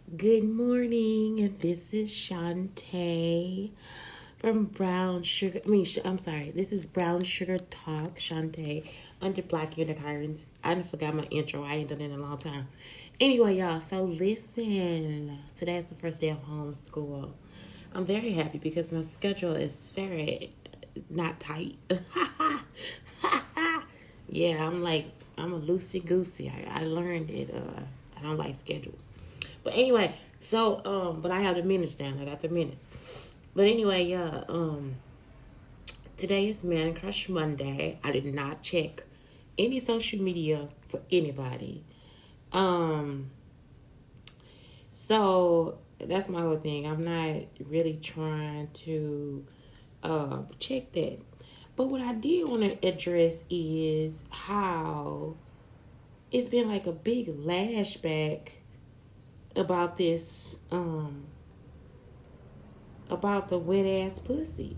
Good morning. This is Shantae from Brown Sugar. I'm sorry. This is Brown Sugar Talk. Shantae under Black Unicorns. I done forgot my intro. I ain't done it in a long time. Anyway, y'all. So listen. Today is the first day of homeschool. I'm very happy because my schedule is very not tight. Yeah, I'm a loosey goosey. I learned it. I don't like schedules. But anyway, but I have the minutes down. I got the minutes. But anyway, yeah, today is Man Crush Monday. I did not check any social media for anybody. So that's my whole thing. I'm not really trying to check that. But what I did want to address is how it's been like a big lashback about this, about the wet ass pussy.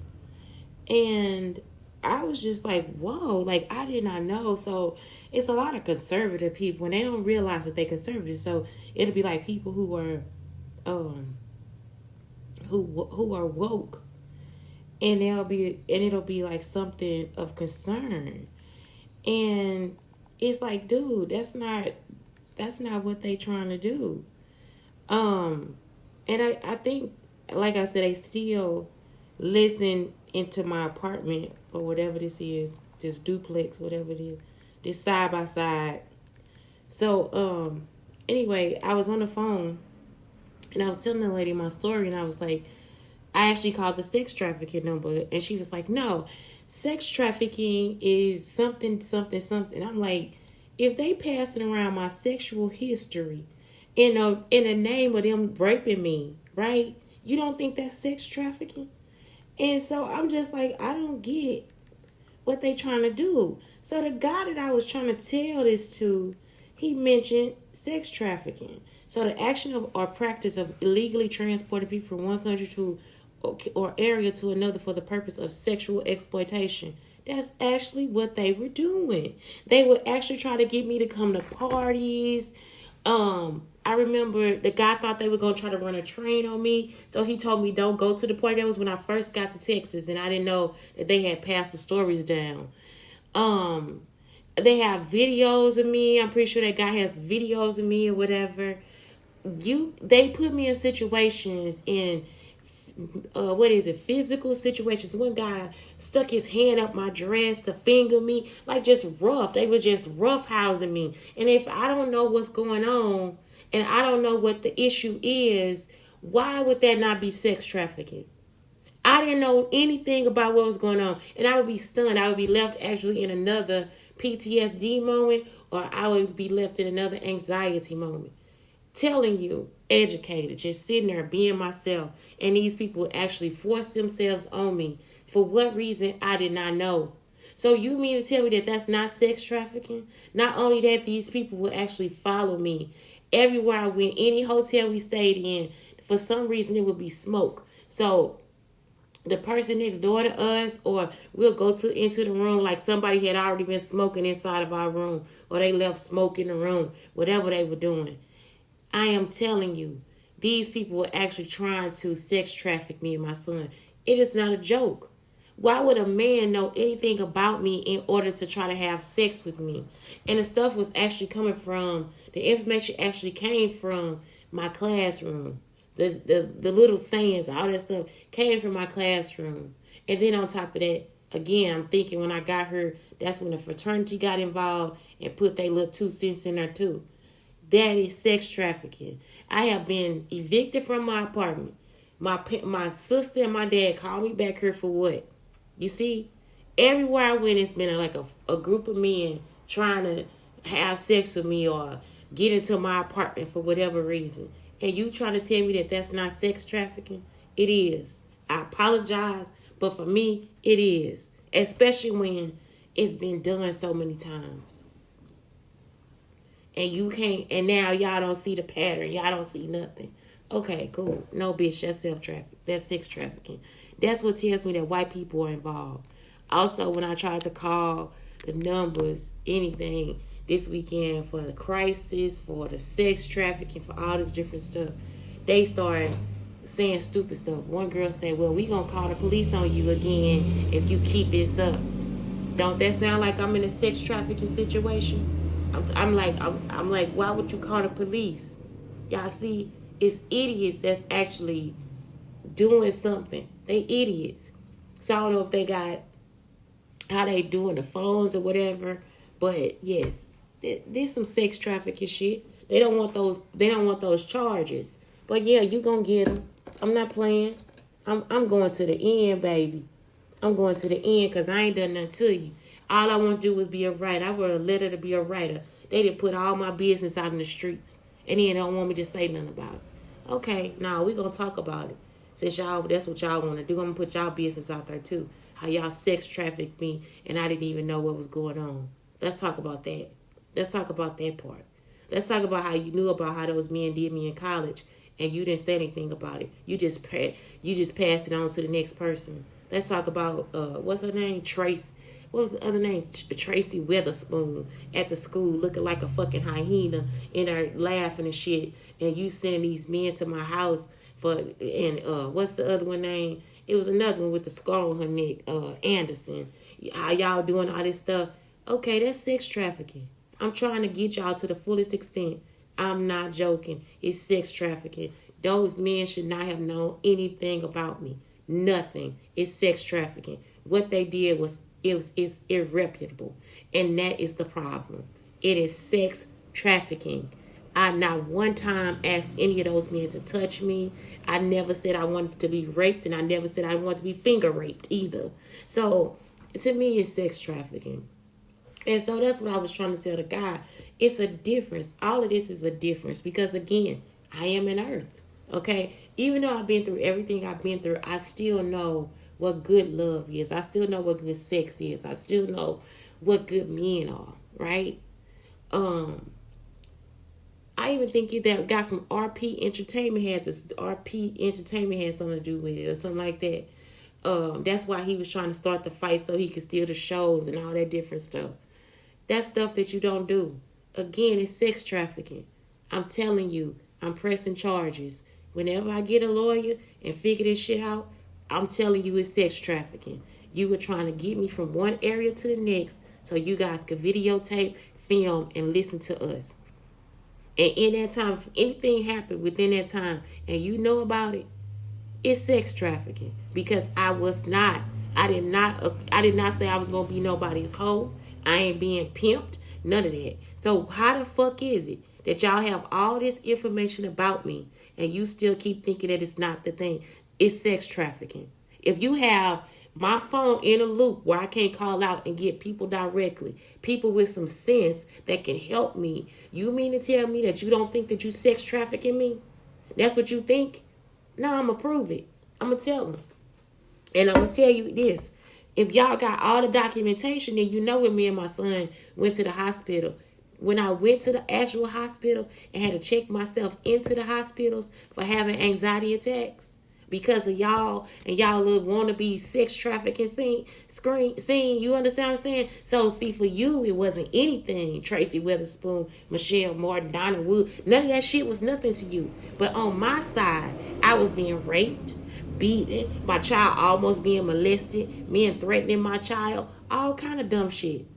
And I was just like, whoa, like I did not know. So it's a lot of conservative people and they don't realize that they're conservative. So it'll be like people who are who are woke, and it'll be like something of concern. And it's like, dude, that's not what they trying to do. And I think, like I said, they still listen into my apartment or whatever this is, this duplex, whatever it is, this side by side. So, anyway, I was on the phone and I was telling the lady my story, and I was like, I actually called the sex trafficking number, and she was like, no, sex trafficking is something, something, something. I'm like, if they passing around my sexual history in the name of them raping me, right? You don't think that's sex trafficking? And so I'm just like, I don't get what they trying to do. So the guy that I was trying to tell this to, he mentioned sex trafficking. So the action of or practice of illegally transporting people from one country to or area to another for the purpose of sexual exploitation. That's actually what they were doing. They would actually try to get me to come to parties. I remember the guy thought they were going to try to run a train on me. So he told me don't go to the party. That was when I first got to Texas, and I didn't know that they had passed the stories down. They have videos of me. I'm pretty sure that guy has videos of me or whatever. They put me in situations in physical situations. One guy stuck his hand up my dress to finger me, like just rough. They were just rough housing me. And if I don't know what's going on and I don't know what the issue is, why would that not be sex trafficking? I didn't know anything about what was going on, and I would be stunned. I would be left actually in another PTSD moment, or I would be left in another anxiety moment. Telling you, educated, just sitting there being myself, and these people actually force themselves on me for what reason I did not know. So you mean to tell me that that's not sex trafficking? Not only that, these people will actually follow me everywhere I went, any hotel we stayed in. For some reason, it would be smoke. So the person next door to us, or we'll go into the room like somebody had already been smoking inside of our room, or they left smoke in the room, whatever they were doing. I am telling you, these people were actually trying to sex traffic me and my son. It is not a joke. Why would a man know anything about me in order to try to have sex with me? And the stuff was actually the information actually came from my classroom. The little sayings, all that stuff came from my classroom. And then on top of that, again, I'm thinking when I got here, that's when the fraternity got involved and put their little 2 cents in there too. That is sex trafficking. I have been evicted from my apartment. My sister and my dad called me back here for what? You see, everywhere I went, it's been like a group of men trying to have sex with me or get into my apartment for whatever reason. And you trying to tell me that that's not sex trafficking? It is. I apologize, but for me, it is. Especially when it's been done so many times. And you can't, and now y'all don't see the pattern. Y'all don't see nothing. Okay, cool. No, bitch, that's self-trafficking. That's sex trafficking. That's what tells me that white people are involved. Also, when I tried to call the numbers, anything, this weekend for the crisis, for the sex trafficking, for all this different stuff. They started saying stupid stuff. One girl said, well, we gonna call the police on you again if you keep this up. Don't that sound like I'm in a sex trafficking situation? I'm like, why would you call the police? Y'all see, it's idiots that's actually doing something. They idiots. So I don't know if they got how they doing the phones or whatever, but yes, there's some sex trafficking shit. They don't want those. They don't want those charges. But yeah, you gonna get them. I'm not playing. I'm going to the end, baby. I'm going to the end because I ain't done nothing to you. All I want to do is be a writer. I wrote a letter to be a writer. They didn't put all my business out in the streets. And then they don't want me to say nothing about it. Okay, now we going to talk about it. Since y'all, that's what y'all want to do. I'm going to put y'all business out there too. How y'all sex trafficked me and I didn't even know what was going on. Let's talk about that. Let's talk about that part. Let's talk about how you knew about how those men did me in college and you didn't say anything about it. You just passed it on to the next person. Let's talk about, what's her name? Trace. What was the other name? Tracy Witherspoon at the school looking like a fucking hyena in there laughing and shit. And you sending these men to my house what's the other one name? It was another one with the scar on her neck, Anderson. How y'all doing all this stuff? Okay, that's sex trafficking. I'm trying to get y'all to the fullest extent. I'm not joking. It's sex trafficking. Those men should not have known anything about me. Nothing. It's sex trafficking. What they did was it's irreputable. And that is the problem. It is sex trafficking. I not one time asked any of those men to touch me. I never said I wanted to be raped, and I never said I wanted to be finger raped either. So to me, it's sex trafficking. And so that's what I was trying to tell the guy. It's a difference. All of this is a difference because, again, I am an earth. Okay? Even though I've been through everything I've been through, I still know what good love is. I still know what good sex is. I still know what good men are, right? I even think that guy from RP Entertainment had something to do with it or something like that. That's why he was trying to start the fight so he could steal the shows and all that different stuff. That's stuff that you don't do. Again, it's sex trafficking. I'm telling you, I'm pressing charges. Whenever I get a lawyer and figure this shit out, I'm telling you it's sex trafficking. You were trying to get me from one area to the next so you guys could videotape, film, and listen to us. And in that time, if anything happened within that time and you know about it, it's sex trafficking. Because I did not say I was going to be nobody's hoe. I ain't being pimped. None of that. So how the fuck is it that y'all have all this information about me and you still keep thinking that it's not the thing? It's sex trafficking. If you have my phone in a loop where I can't call out and get people directly, people with some sense that can help me, you mean to tell me that you don't think that you sex trafficking me? That's what you think? No, I'm going to prove it. I'm going to tell them. And I'm going to tell you this. If y'all got all the documentation, then you know when me and my son went to the hospital. When I went to the actual hospital and had to check myself into the hospitals for having anxiety attacks because of y'all and y'all little wannabe sex trafficking scene. You understand what I'm saying? So see, for you, it wasn't anything. Tracy Witherspoon, Michelle Martin, Donna Wood, none of that shit was nothing to you. But on my side, I was being raped, beaten, my child almost being molested, men threatening my child, all kind of dumb shit.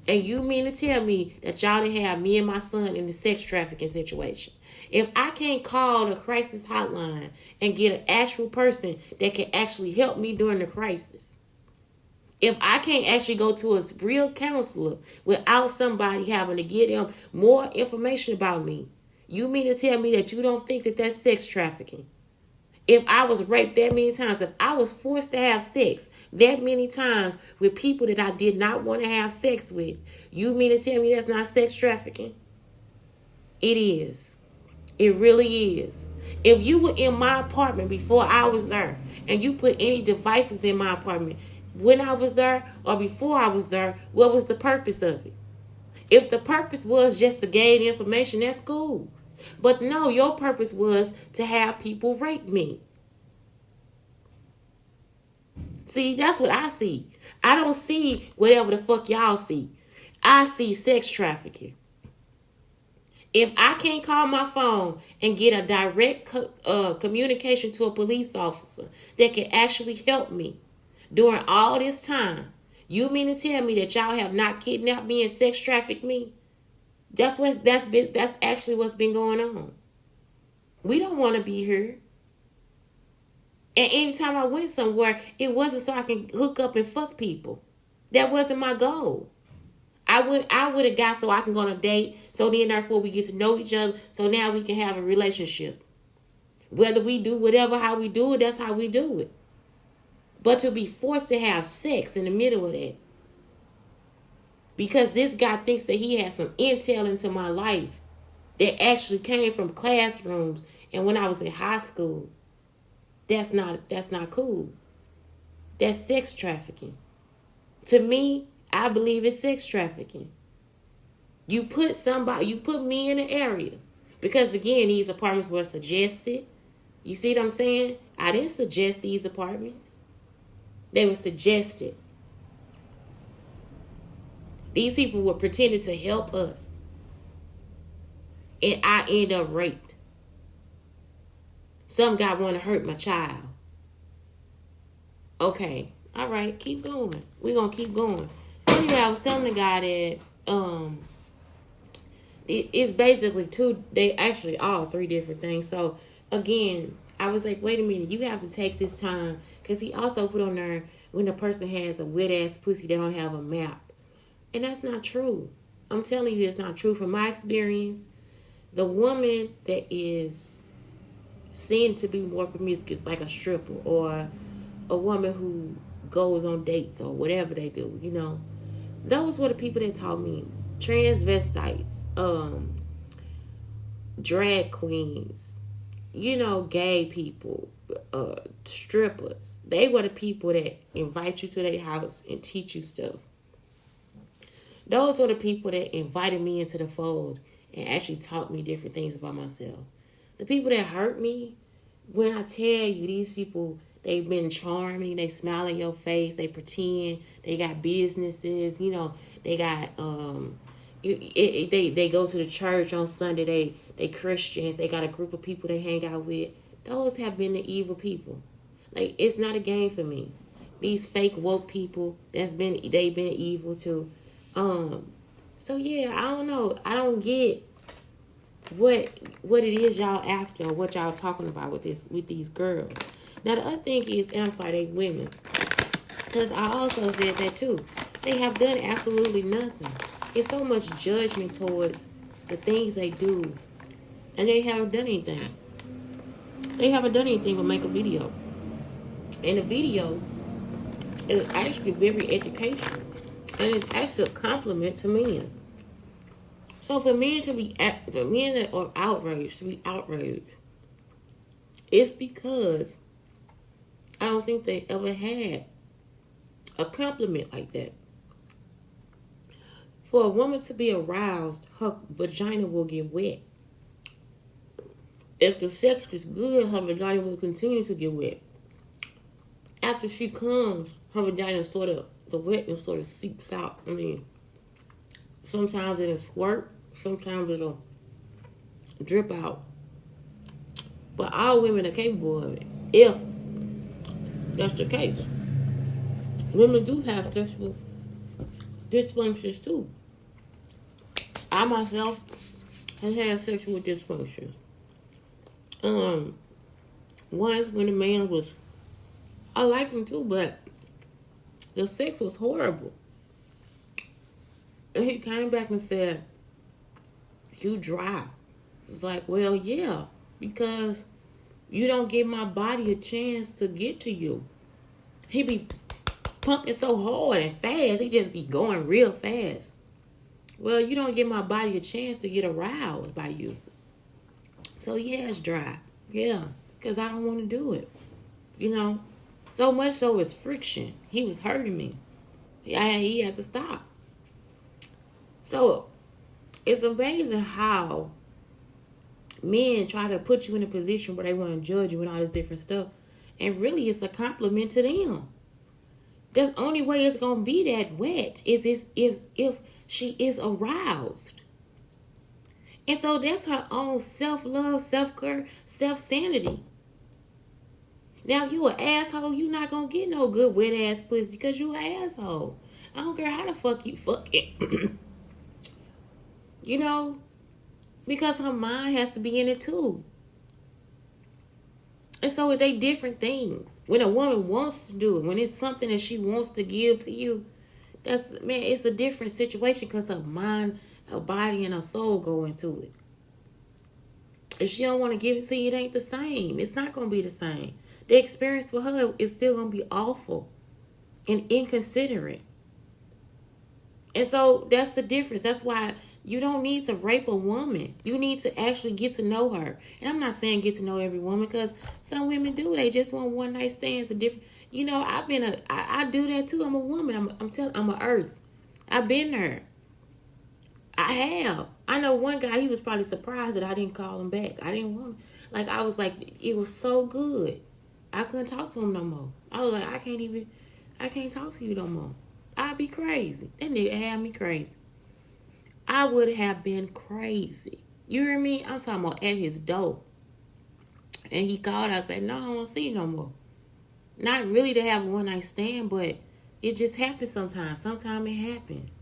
And you mean to tell me that y'all didn't have me and my son in the sex trafficking situation? If I can't call the crisis hotline and get an actual person that can actually help me during the crisis, if I can't actually go to a real counselor without somebody having to get them more information about me, you mean to tell me that you don't think that that's sex trafficking? If I was raped that many times, if I was forced to have sex that many times with people that I did not want to have sex with, you mean to tell me that's not sex trafficking? It is. It really is. If you were in my apartment before I was there and you put any devices in my apartment when I was there or before I was there, what was the purpose of it? If the purpose was just to gain information, that's cool. But no, your purpose was to have people rape me. See, that's what I see. I don't see whatever the fuck y'all see. I see sex trafficking. If I can't call my phone and get a direct communication to a police officer that can actually help me during all this time, you mean to tell me that y'all have not kidnapped me and sex trafficked me? That's actually what's been going on. We don't want to be here. And anytime I went somewhere, it wasn't so I can hook up and fuck people. That wasn't my goal. I would have got so I can go on a date, so then therefore we get to know each other, so now we can have a relationship. Whether we do whatever, how we do it, that's how we do it. But to be forced to have sex in the middle of that, because this guy thinks that he has some intel into my life that actually came from classrooms and when I was in high school, that's not cool. That's sex trafficking. To me, I believe it's sex trafficking. You put me in an area. Because again, these apartments were suggested. You see what I'm saying? I didn't suggest these apartments. They were suggested. These people were pretending to help us. And I end up raped. Some guy want to hurt my child. Okay. All right. Keep going. We're going to keep going. So anyway, I was telling the guy that it's basically they actually all three different things. So again, I was like, wait a minute, you have to take this time. Because he also put on there, when a person has a wet ass pussy, they don't have a map. And that's not true. I'm telling you, it's not true. From my experience, the woman that is seen to be more promiscuous, like a stripper or a woman who goes on dates or whatever they do, those were the people that taught me. Transvestites, drag queens, gay people, strippers. They were the people that invite you to their house and teach you stuff. Those were the people that invited me into the fold and actually taught me different things about myself. The people that hurt me, when I tell you, these people, they've been charming, they smile in your face, they pretend, they got businesses, they got, they go to the church on Sunday, they Christians, they got a group of people they hang out with. Those have been the evil people. Like, it's not a game for me. These fake woke people, they've been evil too. So yeah, I don't know. I don't get what it is y'all after, or what y'all talking about with these girls. Now the other thing is, and I'm sorry, they women, because I also said that too. They have done absolutely nothing. It's so much judgment towards the things they do, and they haven't done anything. They haven't done anything but make a video, and the video is actually very educational. And it's actually a compliment to men. So for men that are outraged to be outraged, it's because I don't think they ever had a compliment like that. For a woman to be aroused, her vagina will get wet. If the sex is good, her vagina will continue to get wet. After she comes, her vagina the wetness sort of seeps out. I mean, sometimes it'll squirt, sometimes it'll drip out. But all women are capable of it, if that's the case. Women do have sexual dysfunctions too. I myself have had sexual dysfunctions. Once when a man was, I liked him too, but the sex was horrible. And he came back and said, "You dry." It's like, well, yeah, because you don't give my body a chance to get to you. He be pumping so hard and fast. He just be going real fast. Well, you don't give my body a chance to get aroused by you. So yeah, it's dry. Yeah, because I don't want to do it. So much so it's friction. He was hurting me. He had to stop. So it's amazing how men try to put you in a position where they want to judge you and all this different stuff. And really it's a compliment to them. The only way it's gonna be that wet is if she is aroused. And so that's her own self-love, self-care, self-sanity. Now you an asshole, you not gonna get no good wet ass pussy because you an asshole. I don't care how the fuck you fuck it. You know? Because her mind has to be in it too. And so they different things. When a woman wants to do it, when it's something that she wants to give to you, it's a different situation because her mind, her body, and her soul go into it. If she don't want to give it to you, it ain't the same. It's not going to be the same. The experience for her is still going to be awful and inconsiderate. And so that's the difference. That's why you don't need to rape a woman. You need to actually get to know her. And I'm not saying get to know every woman because some women do. They just want one night stands. A different. You know, I do that too. I'm a woman. I'm an earth. I've been there. I have. I know one guy. He was probably surprised that I didn't call him back. I didn't want him. Like I was like, it was so good. I couldn't talk to him no more. I was like, I can't talk to you no more. I'd be crazy. That nigga had me crazy. I would have been crazy. You hear me? I'm talking about at his door. And he called. I said, no, I don't want to see you no more. Not really to have a one night stand, but it just happens sometimes. Sometimes it happens.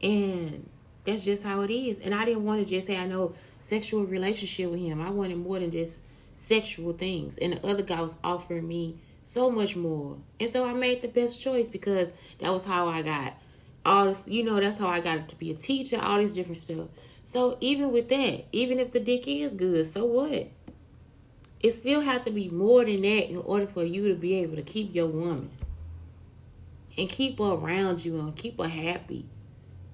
And that's just how it is. And I didn't want to just say I know sexual relationship with him. I wanted more than just sexual things. And the other guy was offering me so much more. And so I made the best choice because that was how I got all this, you know, that's how I got to be a teacher, all this different stuff. So even with that, even if the dick is good, so what? It still have to be more than that in order for you to be able to keep your woman and keep her around you and keep her happy.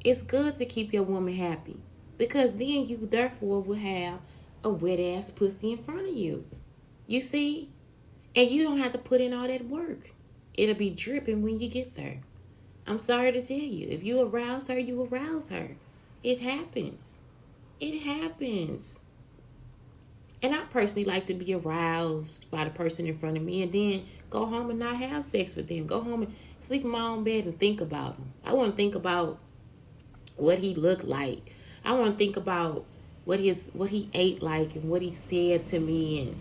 It's good to keep your woman happy because then you therefore will have a wet ass pussy in front of you. You see? And you don't have to put in all that work. It'll be dripping when you get there. I'm sorry to tell you. If you arouse her, you arouse her. It happens. It happens. And I personally like to be aroused by the person in front of me and then go home and not have sex with them. Go home and sleep in my own bed and think about him. I want to think about what he looked like. I want to think about what he ate like and what he said to me and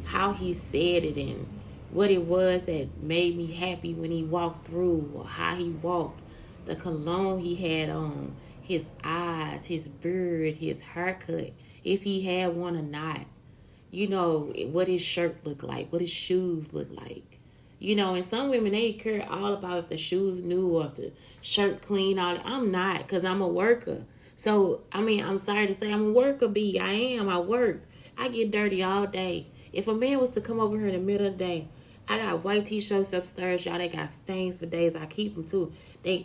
how he said it and what it was that made me happy when he walked through or how he walked, the cologne he had on, his eyes, his beard, his haircut, if he had one or not, you know, what his shirt looked like, what his shoes looked like. You know, and some women, they care all about if the shoes new or if the shirt clean. I'm not because I'm a worker. So, I mean, I'm sorry to say I'm a worker bee. I work. I get dirty all day. If a man was to come over here in the middle of the day, I got white t-shirts upstairs, y'all. They got stains for days. I keep them too.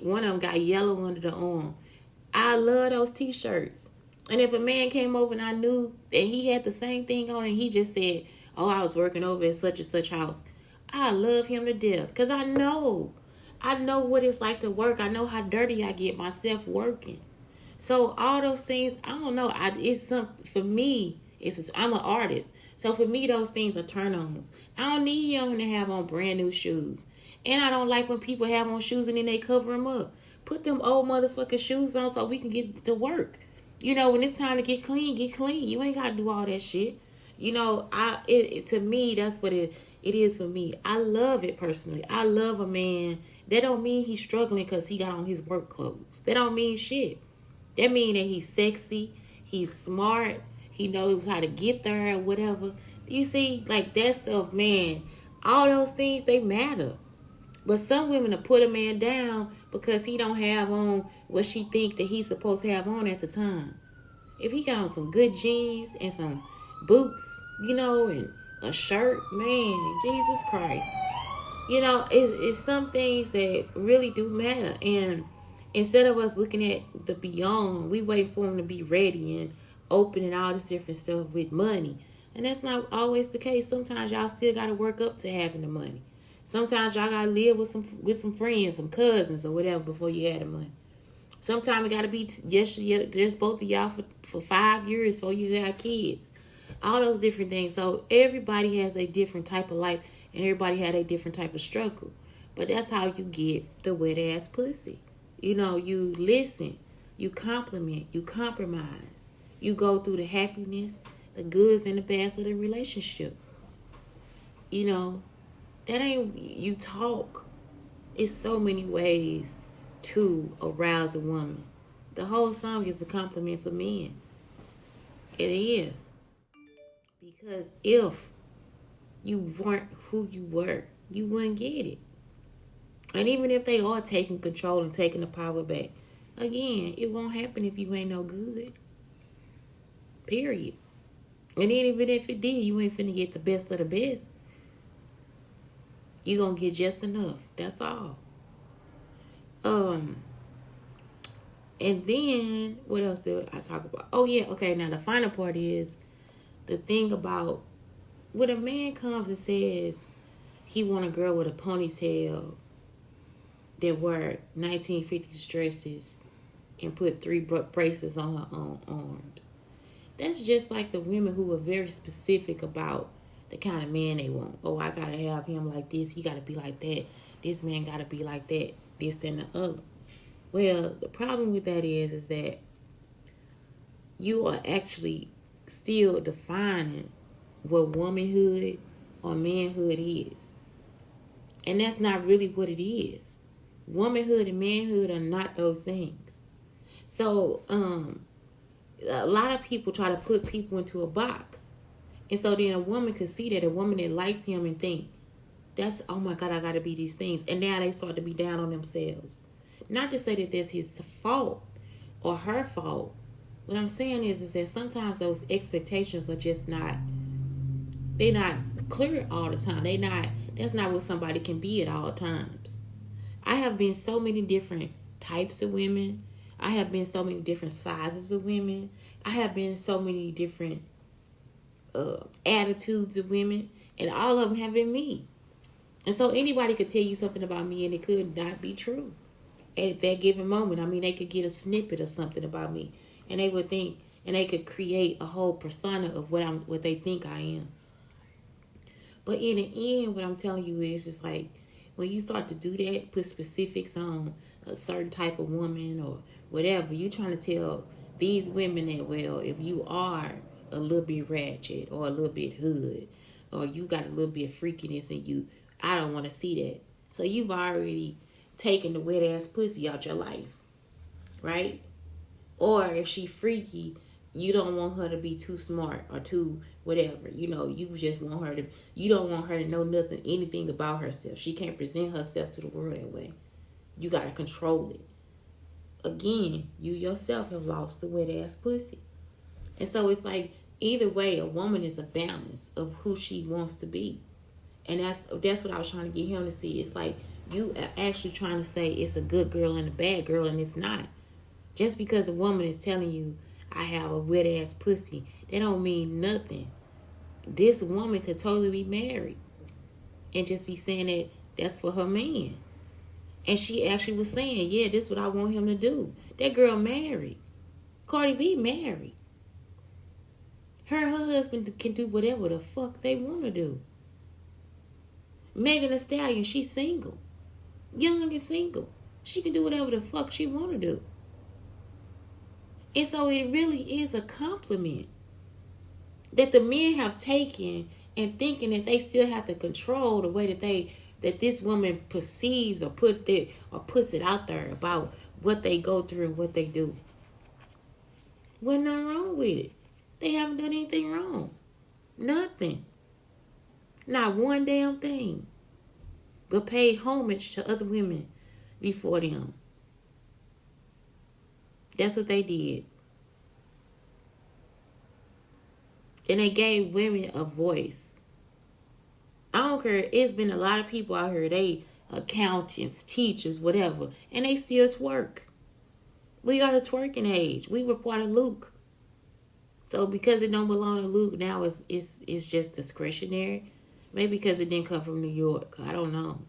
One of them got yellow under the arm. I love those t-shirts. And if a man came over and I knew that he had the same thing on and he just said, oh, I was working over at such and such house, I love him to death because I know what it's like to work. I know how dirty I get myself working. So all those things, I don't know. It's something for me. I'm an artist. So for me, those things are turn-ons. I don't need him to have on brand new shoes. And I don't like when people have on shoes and then they cover them up. Put them old motherfucking shoes on so we can get to work. You know, when it's time to get clean, get clean. You ain't got to do all that shit. You know, to me, that's what it is for me. I love it personally. I love a man. That don't mean he's struggling because he got on his work clothes. That don't mean shit. That mean that he's sexy, he's smart, he knows how to get there or whatever. You see, like that stuff, man, all those things, they matter. But some women will put a man down because he don't have on what she think that he's supposed to have on at the time. If he got on some good jeans and some boots, you know, and a shirt, man, Jesus Christ. You know, it's some things that really do matter. And instead of us looking at the beyond, we wait for him to be ready and open and all this different stuff with money. And that's not always the case. Sometimes y'all still got to work up to having the money. Sometimes y'all got to live with some friends, some cousins or whatever before you have the money. Sometimes it got to be just both of y'all for 5 years before you have kids. All those different things. So everybody has a different type of life and everybody had a different type of struggle. But that's how you get the wet ass pussy. You know, you listen, you compliment, you compromise. You go through the happiness, the goods and the bads of the relationship. You know, that ain't, you talk. It's so many ways to arouse a woman. The whole song is a compliment for men. It is. Because if you weren't who you were, you wouldn't get it. And even if they are taking control and taking the power back, again, it won't happen if you ain't no good. Period. And then even if it did, you ain't finna get the best of the best. You gonna get just enough. That's all. And then what else did I talk about? Oh yeah, okay. Now the final part is the thing about when a man comes and says he want a girl with a ponytail that wear 1950s dresses and put 3 bracelets on her arms. That's just like the women who are very specific about the kind of man they want. Oh, I gotta have him like this. He gotta be like that. This man gotta be like that. This and the other. Well, the problem with that is that you are actually still defining what womanhood or manhood is. And that's not really what it is. Womanhood and manhood are not those things. So, a lot of people try to put people into a box. And so then a woman could see that, a woman that likes him and think, that's, oh my God, I gotta be these things. And now they start to be down on themselves. Not to say that that's his fault or her fault. What I'm saying is that sometimes those expectations are just not, they're not clear all the time. That's not what somebody can be at all times. I have been so many different types of women. I have been so many different sizes of women. I have been so many different attitudes of women. And all of them have been me. And so anybody could tell you something about me and it could not be true. At that given moment, I mean, they could get a snippet of something about me. And they would think, and they could create a whole persona of what they think I am. But in the end, what I'm telling you is like, when you start to do that, put specifics on a certain type of woman or whatever, you trying to tell these women that, well, if you are a little bit ratchet or a little bit hood, or you got a little bit of freakiness in you, I don't want to see that. So you've already taken the wet ass pussy out your life, right? Or if she freaky, you don't want her to be too smart or too whatever. You know, you just want her to, you don't want her to know anything about herself. She can't present herself to the world that way. You got to control it. Again, you yourself have lost the wet ass pussy. And so it's like, either way, a woman is a balance of who she wants to be. And that's what I was trying to get him to see. It's like, you are actually trying to say it's a good girl and a bad girl, and it's not. Just because a woman is telling you, I have a wet ass pussy, that don't mean nothing. This woman could totally be married and just be saying that that's for her man. And she actually was saying, yeah, this is what I want him to do. That girl married. Cardi B married. Her and her husband can do whatever the fuck they want to do. Megan Thee Stallion, she's single. Young and single. She can do whatever the fuck she want to do. And so it really is a compliment that the men have taken and thinking that they still have to control the way that this woman perceives or puts it out there about what they go through and what they do. Well, nothing wrong with it. They haven't done anything wrong. Nothing. Not one damn thing. But paid homage to other women before them. That's what they did. And they gave women a voice. I don't care. It's been a lot of people out here. They accountants, teachers, whatever. And they still twerk. We are the twerking age. We were part of Luke. So because it don't belong to Luke, now it's just discretionary. Maybe because it didn't come from New York. I don't know.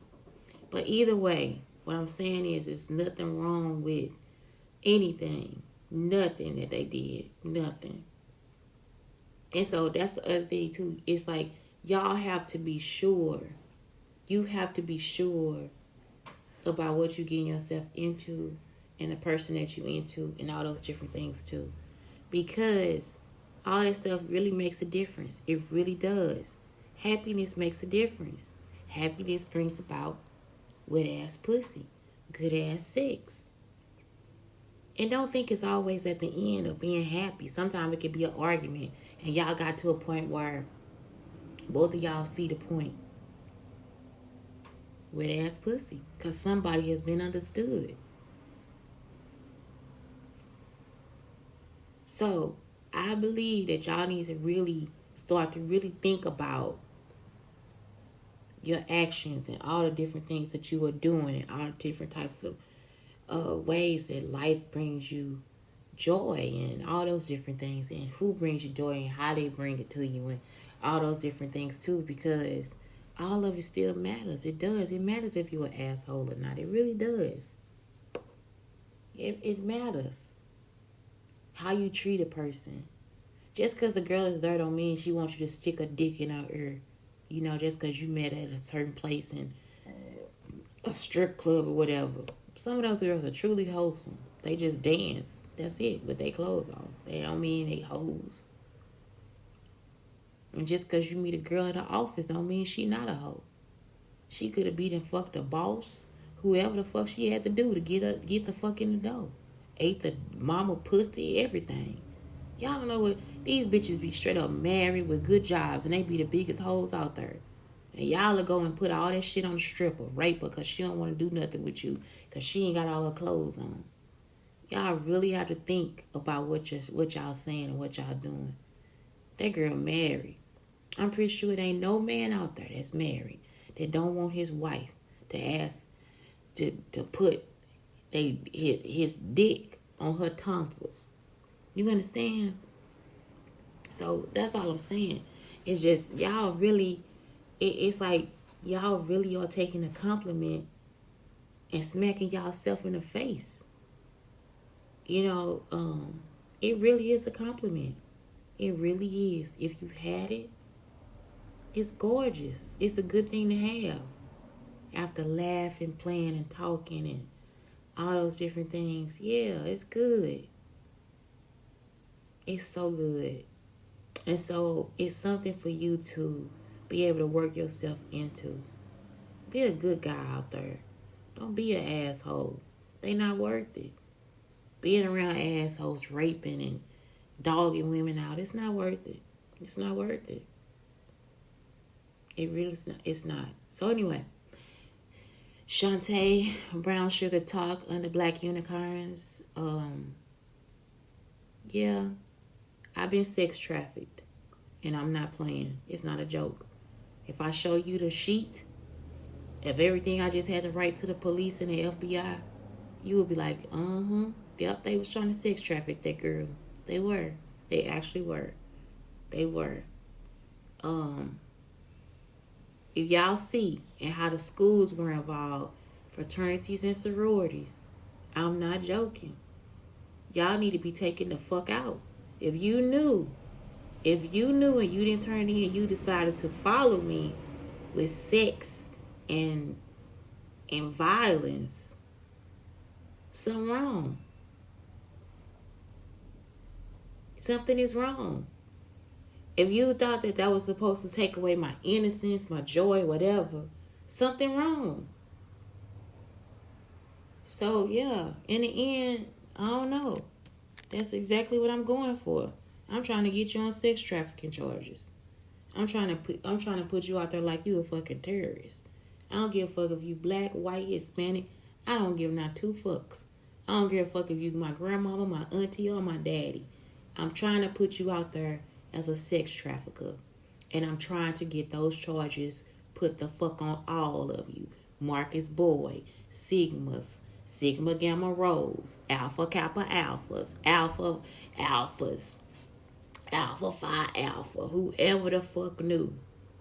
But either way, what I'm saying is there's nothing wrong with anything. Nothing that they did. Nothing. And so that's the other thing too. It's like y'all have to be sure. You have to be sure about what you getting yourself into and the person that you into and all those different things too. Because all that stuff really makes a difference. It really does. Happiness makes a difference. Happiness brings about wet ass pussy, good ass sex. And don't think it's always at the end of being happy. Sometimes it could be an argument and y'all got to a point where both of y'all see the point. Wet ass pussy. Because somebody has been understood. So I believe that y'all need to really start to really think about your actions and all the different things that you are doing and all the different types of ways that life brings you joy and all those different things, and who brings you joy and how they bring it to you and all those different things too, because all of it still matters. It does. It matters if you're an asshole or not. It really does. It matters how you treat a person. Just because a girl is there don't mean she wants you to stick a dick in her ear. You know, just because you met at a certain place in a strip club or whatever. Some of those girls are truly wholesome. They just dance. That's it, with their clothes on. They don't mean they hoes. And just because you meet a girl at the office don't mean she not a hoe. She could have beat and fucked a boss, whoever the fuck she had to do to get the fuck in the door. Ate the mama pussy, everything. Y'all don't know what these bitches be straight up married with good jobs and they be the biggest hoes out there. And y'all will go and put all that shit on the stripper, rape her because she don't want to do nothing with you because she ain't got all her clothes on. Y'all really have to think about what y'all saying and what y'all doing. That girl married. I'm pretty sure there ain't no man out there that's married that don't want his wife to ask to put his dick on her tonsils. You understand? So that's all I'm saying. It's just y'all really, it's like y'all really are taking a compliment and smacking y'all self in the face. You know, it really is a compliment. It really is. If you had it, it's gorgeous. It's a good thing to have. After laughing, playing, and talking, and all those different things. Yeah, it's good. It's so good. And so it's something for you to be able to work yourself into. Be a good guy out there. Don't be an asshole. They not worth it. Being around assholes, raping and dogging women out, it's not worth it. It's not worth it. It really is not. It's not. So anyway, Shantae, Brown Sugar Talk under Black Unicorns. Yeah, I've been sex trafficked, and I'm not playing. It's not a joke. If I show you the sheet of everything I just had to write to the police and the FBI, you would be like, yep, they was trying to sex traffic that girl. They were. They actually were. They were. If y'all see and how the schools were involved, fraternities and sororities, I'm not joking. Y'all need to be taken the fuck out. If you knew and you didn't turn in and you decided to follow me with sex and violence, something wrong. Something is wrong. If you thought that was supposed to take away my innocence, my joy, whatever, something wrong. So, yeah, in the end, I don't know. That's exactly what I'm going for. I'm trying to get you on sex trafficking charges. I'm trying to put you out there like you a fucking terrorist. I don't give a fuck if you black, white, Hispanic. I don't give not two fucks. I don't give a fuck if you my grandmama, my auntie, or my daddy. I'm trying to put you out there as a sex trafficker. And I'm trying to get those charges put the fuck on all of you. Marcus Boyd, Sigmas, Sigma Gamma Rose, Alpha Kappa Alphas, Alpha Alphas, Alpha Phi Alpha, whoever the fuck knew.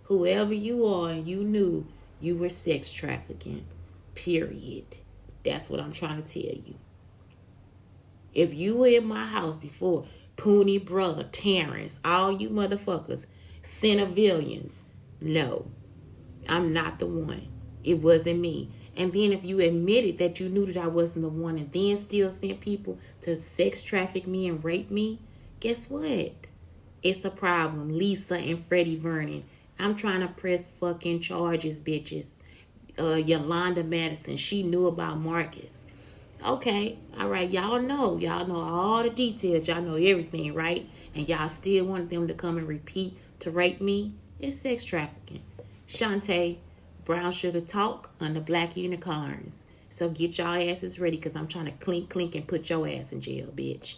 Whoever you are and you knew you were sex trafficking. Period. That's what I'm trying to tell you. If you were in my house before, Poonie Brother, Terrence, all you motherfuckers, Centervillians, no, I'm not the one. It wasn't me. And then if you admitted that you knew that I wasn't the one and then still sent people to sex traffic me and rape me, guess what? It's a problem. Lisa and Freddie Vernon. I'm trying to press fucking charges, bitches. Yolanda Madison, she knew about Marcus. Okay, all right, y'all know all the details. Y'all know everything, right? And y'all still want them to come and repeat to rape me? It's sex trafficking. Shantae, Brown Sugar Talk on the Black Unicorns. So get y'all asses ready because I'm trying to clink, and put your ass in jail, bitch.